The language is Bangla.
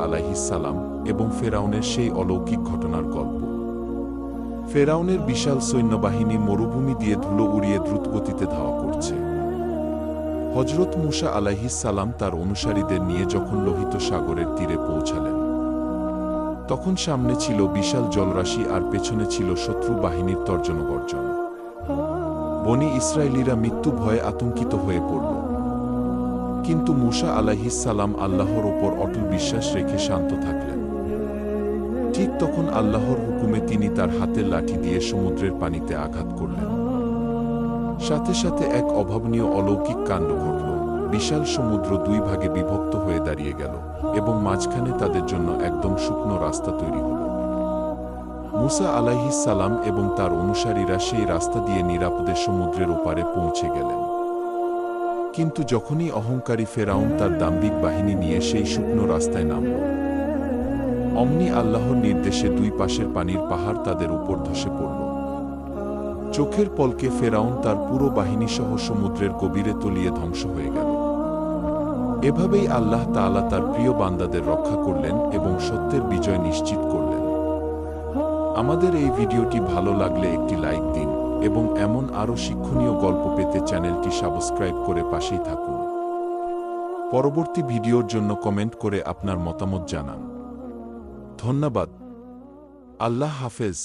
আলাইহিস সালাম এবং ফেরাউনের সেই অলৌকিক ঘটনার গল্প। ফেরাউনের বিশাল সৈন্যবাহিনী মরুভূমি দিয়ে ধুলো উড়িয়ে দ্রুতগতিতে ধাওয়া করছে। হজরত মুসা আলাইহিস সালাম তার অনুসারীদের নিয়ে যখন লোহিত সাগরের তীরে পৌঁছালেন, তখন সামনে ছিল বিশাল জলরাশি আর পেছনে ছিল শত্রু বাহিনীর তর্জনগর্জন। বনী ইসরায়েলীরা মৃত্যু ভয়ে আতঙ্কিত হয়ে পড়ল। কিন্তু মুসা আলাইহিস সালাম আল্লাহর ওপর অটল বিশ্বাস রেখে শান্ত থাকলেন। ঠিক তখন আল্লাহর হুকুমে তিনি তার হাতের লাঠি দিয়ে সমুদ্রের পানিতে আঘাত করলেন। সাথে সাথে এক অভাবনীয় অলৌকিক কাণ্ড ঘটল। বিশাল সমুদ্র দুই ভাগে বিভক্ত হয়ে দাঁড়িয়ে গেল এবং মাঝখানে তাদের জন্য একদম শুকনো রাস্তা তৈরি হল। মুসা আলাইহিস সালাম এবং তার অনুসারীরা সেই রাস্তা দিয়ে নিরাপদে সমুদ্রের ওপারে পৌঁছে গেলেন। কিন্তু যখনই অহংকারী ফেরাউন তার দাম্ভিক বাহিনী নিয়ে সেই শুকনো রাস্তায় নামল, অমনি আল্লাহর নির্দেশে দুই পাশের পানির পাহাড় তাদের উপর ধসে পড়ল। চোখের পলকে ফেরাউন তার পুরো বাহিনীসহ সমুদ্রের গভীরে তলিয়ে ধ্বংস হয়ে গেল। এভাবেই আল্লাহ তাআলা তার প্রিয় বান্দাদের রক্ষা করলেন এবং সত্যের বিজয় নিশ্চিত করলেন। আমাদের এই ভিডিওটি ভালো লাগলে একটি লাইক দিন এবং এমন আরও শিক্ষণীয় গল্প পেতে চ্যানেলটি সাবস্ক্রাইব করে পাশেই থাকুন। পরবর্তী ভিডিওর জন্য কমেন্ট করে আপনার মতামত জানান। ধন্যবাদ। আল্লাহ হাফেজ।